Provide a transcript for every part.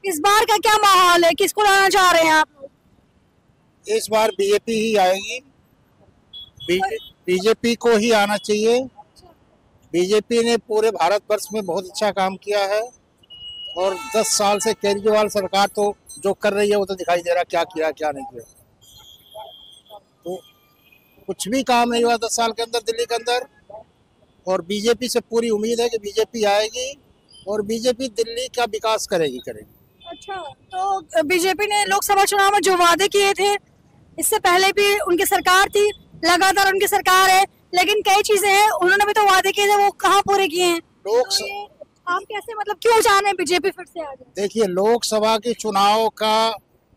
इस बार का क्या माहौल है, किसको लाना चाह रहे हैं आप लोग? इस बार बीजेपी ही आएगी। बीजेपी को ही आना चाहिए। बीजेपी ने पूरे भारतवर्ष में बहुत अच्छा काम किया है और 10 साल से केजरीवाल सरकार तो जो कर रही है वो तो दिखाई दे रहा क्या किया क्या नहीं किया। तो कुछ भी काम नहीं हुआ 10 साल के अंदर दिल्ली के अंदर। और बीजेपी से पूरी उम्मीद है कि बीजेपी आएगी और बीजेपी दिल्ली का विकास करेगी। अच्छा, तो बीजेपी ने लोकसभा चुनाव में जो वादे किए थे, इससे पहले भी उनकी सरकार थी, लगातार उनकी सरकार है, लेकिन कई चीजें हैं उन्होंने भी तो वादे किए थे, वो कहाँ पूरे किए हैं? आप कैसे, मतलब क्यों चाह रहे हैं बीजेपी फिर से आ जाए? देखिए, लोकसभा के चुनाव का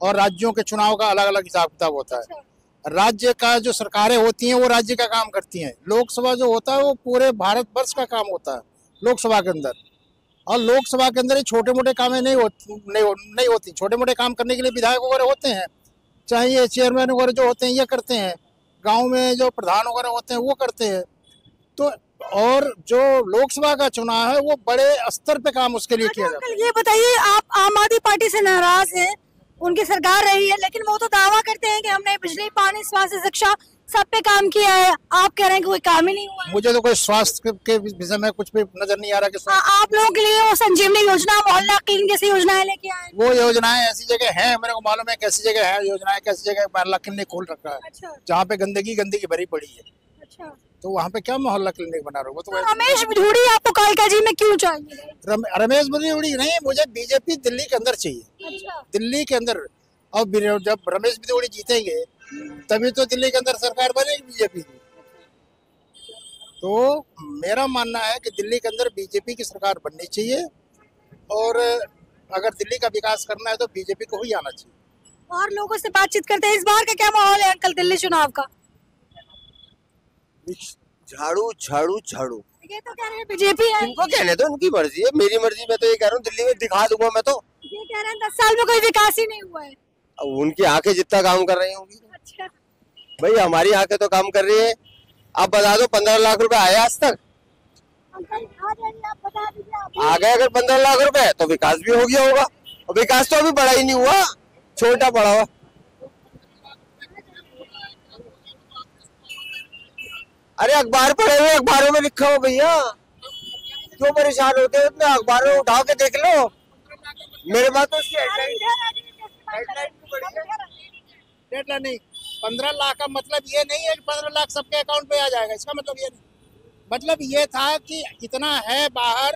और राज्यों के चुनाव का अलग अलग हिसाब किताब होता है। राज्य का जो सरकारें होती हैं वो राज्य का काम करती हैं। लोकसभा जो होता है वो पूरे भारतवर्ष का काम होता है लोकसभा के अंदर। और लोकसभा के अंदर ये छोटे मोटे काम नहीं होती। छोटे मोटे काम करने के लिए विधायक वगैरह होते हैं, चाहे ये चेयरमैन वगैरह जो होते हैं ये करते हैं, गांव में जो प्रधान वगैरह होते हैं वो करते हैं। तो और जो लोकसभा का चुनाव है वो बड़े स्तर पे काम उसके लिए किया जाता है। ये बताइए, आप आम आदमी पार्टी से नाराज हैं, उनकी सरकार रही है, लेकिन वो तो दावा करते हैं कि हमने बिजली, पानी, स्वास्थ्य, शिक्षा सब पे काम किया है। आप कह रहे हैं कि कोई काम ही नहीं हुआ है। मुझे तो कोई स्वास्थ्य के विषय में कुछ भी नजर नहीं आ रहा कि आप लोगों के लिए वो संजीवनी योजना, मोहल्ला क्लीनिक जैसी योजनाएं लेके आए। वो योजनाएं ऐसी जगह हैं, मेरे को मालूम है कैसी जगह है योजनाएं, कैसी जगह मोहल्ला क्लिनिक खोल रखा है। अच्छा। जहाँ पे गंदगी भरी पड़ी है। अच्छा। तो वहाँ पे क्या मोहल्ला क्लिनिक बना रहा? तो रमेश बिधूड़ी आपको कालका जी में क्यों चाहिए? रमेश बिधूड़ी नहीं, मुझे बीजेपी दिल्ली के अंदर चाहिए। अच्छा। दिल्ली के अंदर। और जब रमेश बिधूड़ी जीतेंगे तभी तो दिल्ली के अंदर सरकार बनेगी बीजेपी की। तो मेरा मानना है कि दिल्ली के अंदर बीजेपी की सरकार बननी चाहिए और अगर दिल्ली का विकास करना है तो बीजेपी को ही आना चाहिए। और लोगों से बातचीत करते हैं, इस बार का क्या माहौल है अंकल दिल्ली चुनाव का? झाड़ू झाड़ू झाड़ू। ये तो कह रहे हैं बीजेपी है। इनको कहने दो, उनकी मर्जी है, मेरी मर्जी। मैं तो ये कह रहा हूँ दिल्ली में दिखा दूंगा मैं तो। ये कह रहे हैं 10 साल में कोई विकास ही नहीं हुआ है। उनकी आंखें जितना काम कर रही होंगी। अच्छा। भाई हमारी आंखें तो काम कर रही है। आप बता दो 15 लाख रुपए आए आज तक? आ गए अगर 15 लाख रुपए तो विकास भी हो गया होगा। और विकास तो अभी बड़ा ही नहीं हुआ, छोटा पड़ा हुआ। अरे अखबार पढ़े हुए, अखबारों में लिखा हो भैया, क्यों परेशान होते हो इतने? अखबारों उठा के देख लो। मेरे पास तो उसकी डेडलाइन नहीं। 15 लाख का मतलब ये नहीं है कि 15 लाख सबके अकाउंट पे आ जाएगा, इसका मतलब ये नहीं। मतलब ये था कि इतना है बाहर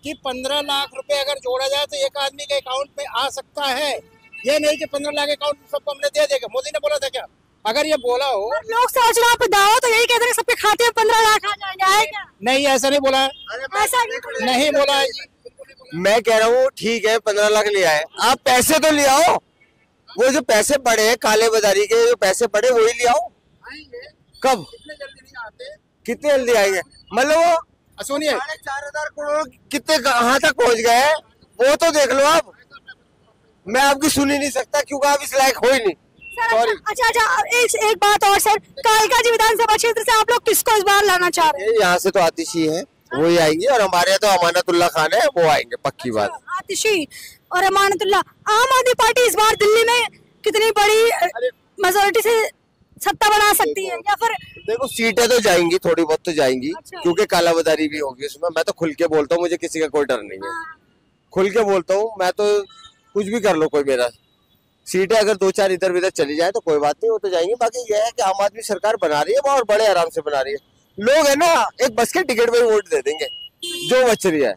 कि 15 लाख रुपए अगर जोड़ा जाए तो एक आदमी के अकाउंट में आ सकता है। ये नहीं कि 15 लाख अकाउंट सबको हमने दे देगा। मोदी ने बोला था क्या? अगर ये बोला हो लोकसभा चुनाव पे दावा तो यही कहते हैं सबके खाते में 15 लाख आ जाएंगे, आएगा? नहीं, ऐसा नहीं बोला है। ऐसा नहीं बोला है। मैं कह रहा हूँ ठीक है 15 लाख ले आए, आप पैसे तो ले आओ। वो जो पैसे पड़े हैं काले बाजारी के, जो पैसे पड़े वही ले आओ। कब? कितने जल्दी आएंगे? मतलब वो सुनिए 4,500 करोड़ कितने कहाँ तक पहुँच गए वो तो देख लो आप। मैं आपकी सुन ही नहीं सकता क्योंकि आप इस लायक हो ही नहीं। सॉरी। अच्छा, एक बात और सर, कालका जी विधानसभा क्षेत्र से आप लोग किसको इस बार लाना चाह रहे हैं? यहाँ से तो आतिशी है, वो ही आएंगे, और हमारे यहाँ तो अमानतुल्लाह खान है, वो आएंगे पक्की बात। आतिशी और अमानतुल्लाह। आम आदमी पार्टी इस बार दिल्ली में कितनी बड़ी मेजोरिटी से सत्ता बना सकती है, या फिर? देखो सीटें तो जाएंगी, थोड़ी बहुत तो जाएंगी। अच्छा। क्योंकि कालाबाजारी भी होगी उसमें। मैं तो खुल के बोलता हूँ, मुझे किसी का कोई डर नहीं है। खुल के बोलता हूँ मैं तो, कुछ भी कर लो कोई मेरा। सीटें अगर 2-4 इधर उधर चली जाए तो कोई बात नहीं, वो तो जाएंगे। बाकी यह है कि आम आदमी सरकार बना रही है और बड़े आराम से बना रही है। लोग है ना, एक बस के टिकट में वोट दे देंगे जो बच रही है।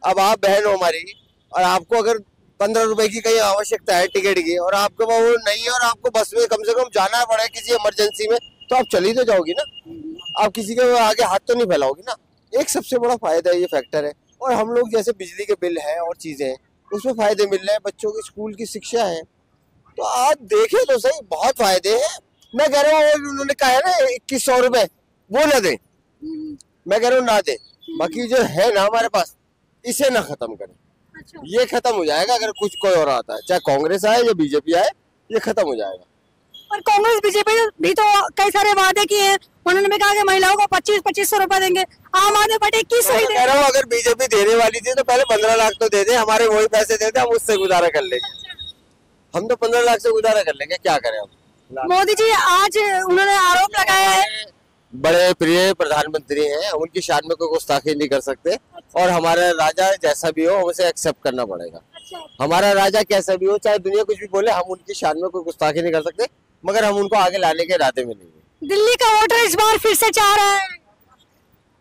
अब आप बहन हो हमारी, और आपको अगर 15 रुपए की कहीं आवश्यकता है टिकट की, और आपके पास वो नहीं है, और आपको बस में कम से कम जाना पड़े किसी इमरजेंसी में, तो आप चली तो जाओगी ना। आप किसी के आगे हाथ तो नहीं फैलाओगी ना। एक सबसे बड़ा फायदा ये फैक्टर है। और हम लोग जैसे बिजली के बिल है और चीजें हैं, उसमें फायदे मिल रहे हैं, बच्चों की स्कूल की शिक्षा है, तो आप देखें तो सही, बहुत फायदे हैं। मैं कह रहा हूँ उन्होंने कहा है ना 2100 रुपए, वो ना दे। मैं कह रहा हूँ ना दे। बाकी जो है ना हमारे पास, इसे ना खत्म करें। अच्छा। ये खत्म हो जाएगा अगर कुछ कोई और आता है, चाहे कांग्रेस आए या बीजेपी आए, ये खत्म हो जाएगा। पर कांग्रेस बीजेपी भी तो कई सारे वादे किए हैं, उन्होंने भी कहा कि महिलाओं को 25-2500 रुपए देंगे, आम आदमी पार्टी 2100 ही कह रहा हूँ अगर बीजेपी देने वाली थी तो पहले 15 लाख तो दे दे, हमारे वही पैसे दे दे, हम उससे गुजारा कर लेंगे। हम तो 15 लाख से गुजारा कर लेंगे, क्या करें हम। मोदी जी आज उन्होंने आरोप लगाया है, बड़े प्रिय प्रधानमंत्री हैं, उनकी शान में कोई गुस्ताखी नहीं कर सकते, और हमारा राजा जैसा भी हो हम उसे एक्सेप्ट करना पड़ेगा। हमारा राजा कैसा भी हो, चाहे दुनिया कुछ भी बोले, हम उनकी शान में कोई गुस्ताखी नहीं कर सकते, मगर हम उनको आगे लाने के इरादे में नहीं है। दिल्ली का वोटर इस बार फिर से चाह रहा है।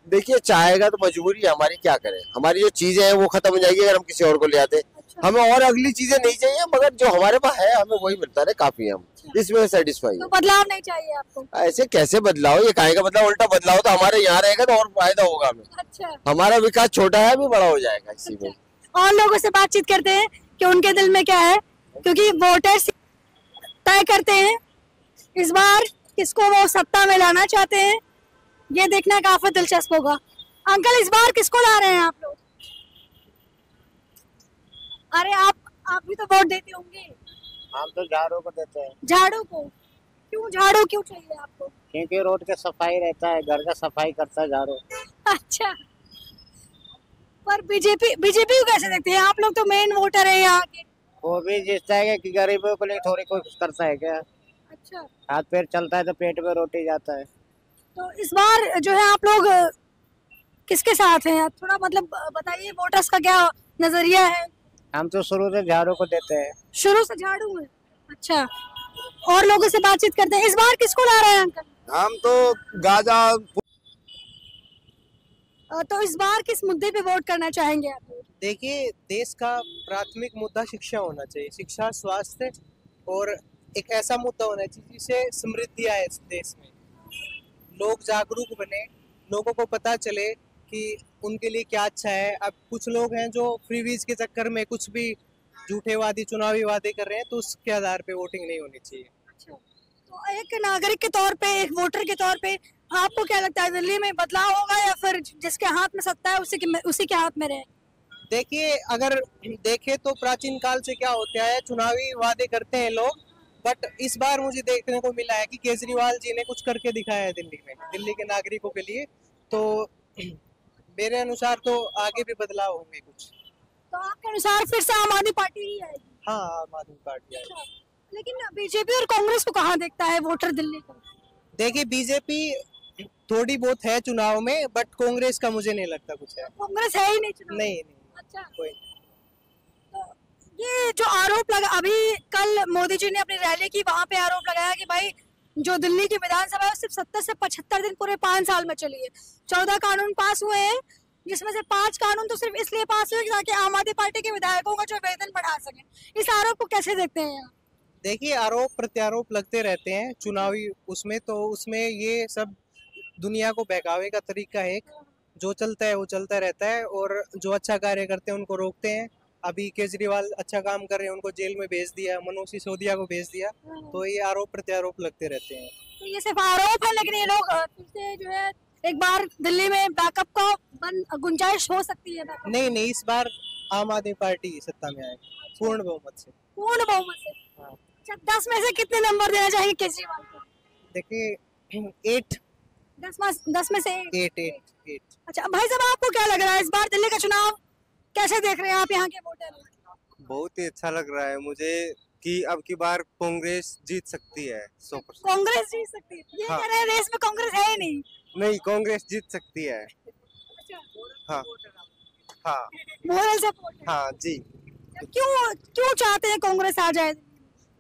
देखिए चाहेगा तो मजबूरी है हमारी, क्या करें, हमारी जो चीजें हैं वो खत्म हो जाएगी अगर हम किसी और को ले आते। हमें और अगली चीजें नहीं चाहिए, मगर जो हमारे पास है हमें वही मिलता रहे, काफी है, हम इसमें सेटिस्फाई तो बदलाव नहीं चाहिए आपको? ऐसे कैसे बदलाव, ये काहे का बदलाव, उल्टा बदलाव तो हमारे यहाँ रहेगा तो और फायदा होगा हमें। अच्छा, हमारा विकास छोटा है, अभी बड़ा हो जाएगा इसी में। और लोगों से बातचीत करते हैं कि उनके दिल में क्या है, क्योंकि वोटर्स तय करते हैं इस बार किसको वो सत्ता में लाना चाहते हैं, ये देखना काफी दिलचस्प होगा। अंकल इस बार किसको ला रहे हैं आप लोग? अरे आप भी तो वोट देते होंगे। हम तो झाड़ू को देते हैं। झाड़ू को? क्यों झाड़ू क्यों चाहिए आपको? क्योंकि रोड का सफाई रहता है, घर का सफाई करता है झाड़ू। अच्छा, पर बीजेपी को कैसे देखते हैं आप लोग? तो मेन वोटर है यहाँ के। वो भी जीतता है कि गरीबों के लिए थोड़ी कुछ करता है क्या? अच्छा, हाथ पैर चलता है तो पेट में रोटी जाता है। तो इस बार जो है आप लोग किसके साथ हैं? थोड़ा मतलब बताइए, वोटर्स का क्या नजरिया है? हम तो शुरू से झाड़ू को देते हैं। शुरू से झाड़ू है? अच्छा, और लोगों से बातचीत करते हैं। इस बार किसको ला रहे हैं अंकल? हम तो गाजा। तो इस बार किस मुद्दे पे वोट करना चाहेंगे आप लोग? देखिए, देश का प्राथमिक मुद्दा शिक्षा होना चाहिए, शिक्षा, स्वास्थ्य, और एक ऐसा मुद्दा होना चाहिए जिससे समृद्धि आए इस देश में, लोग जागरूक बने, लोगों को पता चले कि उनके लिए क्या अच्छा है। अब कुछ लोग हैं जो फ्रीवीज के चक्कर में कुछ भी झूठे वादे, चुनावी वादे कर रहे हैं, तो उसके आधार पे वोटिंग नहीं होनी चाहिए। अच्छा, तो एक नागरिक के तौर पे, एक वोटर के तौर पे आपको क्या लगता है, दिल्ली में बदलाव होगा या फिर जिसके हाथ में सत्ता है उसी के हाथ में रहे? देखिए, अगर देखें तो प्राचीन काल से क्या होता है, चुनावी वादे करते हैं लोग, बट इस बार मुझे देखने को मिला है कि केजरीवाल जी ने कुछ करके दिखाया है दिल्ली में, दिल्ली के नागरिकों के लिए। तो मेरे अनुसार तो आगे भी बदलाव होंगे कुछ। तो आपके अनुसार फिर से आम आदमी पार्टी ही आएगी? हाँ, आम आदमी पार्टी आएगी। अच्छा, लेकिन बीजेपी और कांग्रेस को कहाँ देखता है वोटर दिल्ली को? देखिए, बीजेपी थोड़ी बहुत है चुनाव में, बट कांग्रेस का मुझे नहीं लगता कुछ है। कांग्रेस है ही नहीं चुनाव? नहीं। अच्छा, कोई। तो ये जो आरोप लगा, अभी कल मोदी जी ने अपनी रैली की, वहां पे आरोप लगाया कि भाई जो दिल्ली की विधानसभा है सिर्फ 70 से 75 दिन पूरे 5 साल में चली है, 14 कानून पास हुए हैं, जिसमें से 5 कानून तो सिर्फ इसलिए पास हुए ताकि आम आदमी पार्टी के विधायकों का जो वेतन बढ़ा सके। इस आरोप को कैसे देखते हैं? देखिए, आरोप प्रत्यारोप लगते रहते हैं चुनावी उसमें, तो उसमें ये सब दुनिया को बहकावे का तरीका है, जो चलता है वो चलता रहता है, और जो अच्छा कार्य करते हैं उनको रोकते हैं। अभी केजरीवाल अच्छा काम कर रहे हैं, उनको जेल में भेज दिया, मनोज सिसोदिया को भेज दिया, तो ये आरोप प्रत्यारोप लगते रहते हैं। तो ये सिर्फ आरोप है, लेकिन ये लोग फिर से जो है एक बार दिल्ली में बैकअप का गुंजाइश हो सकती है? नहीं, इस बार आम आदमी पार्टी सत्ता में आएगी पूर्ण बहुमत से। पूर्ण बहुमत से? हाँ। 10 में से कितने नंबर देना चाहिए केजरीवाल को? देखिए, 8। 10 में से 8। अच्छा भाई साहब, आपको क्या लग रहा है इस बार दिल्ली का चुनाव कैसे देख रहे हैं आप यहाँ के वोटर? बहुत ही अच्छा लग रहा है मुझे कि अब की बार कांग्रेस जीत सकती है 100%। कांग्रेस जीत सकती है? ये कह रहे हैं रेस में कांग्रेस है ही नहीं? नहीं, कांग्रेस जीत सकती है। अच्छा, हाँ हाँ मोरल सपोर्ट है। हाँ जी। क्यों चाहते हैं कांग्रेस आ जाए?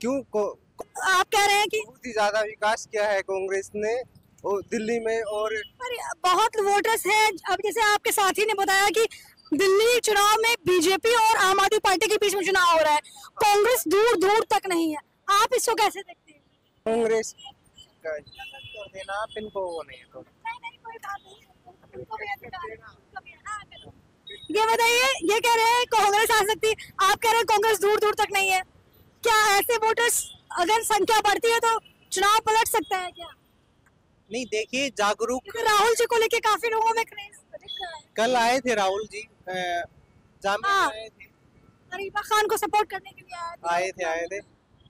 क्यों आप कह रहे हैं कि बहुत ही ज्यादा विकास किया है कांग्रेस ने और दिल्ली में, और अरे बहुत वोटर्स हैं। अब जैसे आपके साथी ने बताया कि दिल्ली चुनाव में बीजेपी और आम आदमी पार्टी के बीच में चुनाव हो रहा है, कांग्रेस दूर दूर तक नहीं है, आप इसको कैसे देखते हैं? कांग्रेस का देना आप इनको वो नहीं है तो नहीं, कोई बात नहीं। ये बताइए, ये कह रहे हैं कांग्रेस आ सकती है, आप कह रहे हैं कांग्रेस दूर दूर तक नहीं है, क्या ऐसे वोटर्स अगर संख्या बढ़ती है तो चुनाव पलट सकता है क्या? नहीं, देखिए, जागरूक राहुल जी को लेके काफी लोगों में क्रेज दिख रहा है। कल आए थे राहुल जी, जामिया हाँ। आए थे, अरीबा खान को सपोर्ट करने के लिए आए थे। आए थे।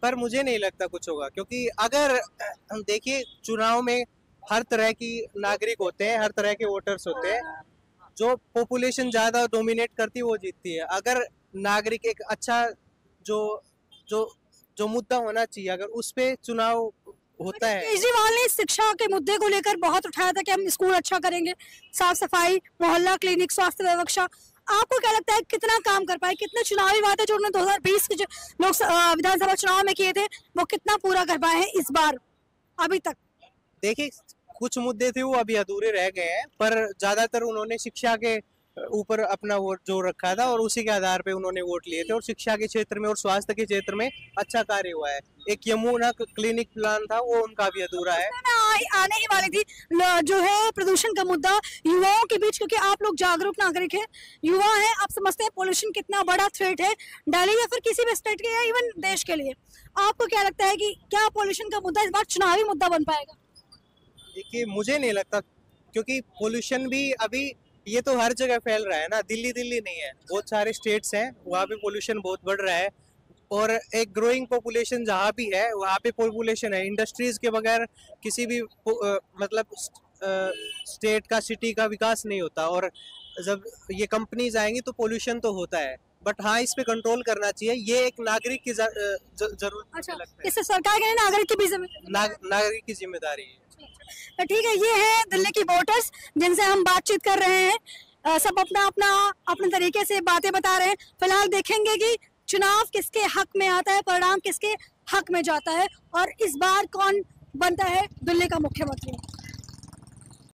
पर मुझे नहीं लगता कुछ होगा, क्योंकि अगर हम देखिए चुनाव में हर तरह की नागरिक होते हैं, हर तरह के वोटर्स होते हैं, जो पॉपुलेशन ज्यादा डोमिनेट करती है वो जीतती है। अगर नागरिक एक अच्छा जो जो जो मुद्दा होना चाहिए, अगर उस पे चुनाव होता है। केजरीवाल ने शिक्षा के मुद्दे को लेकर बहुत उठाया था कि हम स्कूल अच्छा करेंगे, साफ सफाई, मोहल्ला क्लिनिक, स्वास्थ्य व्यवस्था। आपको क्या लगता है कितना काम कर पाए, कितने चुनावी वादे जो उन्होंने 2020 के जो लोक विधानसभा चुनाव में किए थे वो कितना पूरा कर पाए हैं इस बार अभी तक? देखिए कुछ मुद्दे थे वो अभी अधूरे रह गए हैं, पर ज्यादातर उन्होंने शिक्षा के ऊपर अपना वोट जोर रखा था और उसी के आधार पे उन्होंने वोट लिए थे। और शिक्षा के क्षेत्र में और स्वास्थ्य के क्षेत्र में अच्छा कार्य हुआ है। एक यमुना क्लिनिक प्लान था वो उनका भी अधूरा है। आने ही वाली थी जो है प्रदूषण का मुद्दा युवाओं के बीच, क्योंकि आप लोग जागरूक नागरिक हैं, युवा हैं, आप समझते हैं पोल्यूशन कितना बड़ा थ्रेट है दिल्ली या फिर किसी भी स्टेट के या इवन देश के लिए। आपको क्या लगता है कि क्या पोल्यूशन का मुद्दा इस बार चुनावी मुद्दा बन पाएगा? देखिए मुझे नहीं लगता, क्योंकि पोल्यूशन भी अभी ये तो हर जगह फैल रहा है ना, दिल्ली नहीं है, बहुत सारे स्टेट्स हैं वहाँ पे पोल्यूशन बहुत बढ़ रहा है। और एक ग्रोइंग पॉपुलेशन जहाँ भी है वहाँ पे पॉपुलेशन है। इंडस्ट्रीज के बगैर किसी भी मतलब स्टेट का, सिटी का विकास नहीं होता। और जब ये कंपनीज आएंगी तो पोल्यूशन तो होता है, बट हाँ इस पे कंट्रोल करना चाहिए। ये एक नागरिक की जरूरत। अच्छा, इससे सरकार के नागरिक की भी नागरिक की जिम्मेदारी है। तो ठीक है, ये है दिल्ली की वोटर्स जिनसे हम बातचीत कर रहे हैं। सब अपने तरीके से बातें बता रहे हैं। फिलहाल देखेंगे कि चुनाव किसके हक में आता है, परिणाम किसके हक में जाता है और इस बार कौन बनता है दिल्ली का मुख्यमंत्री।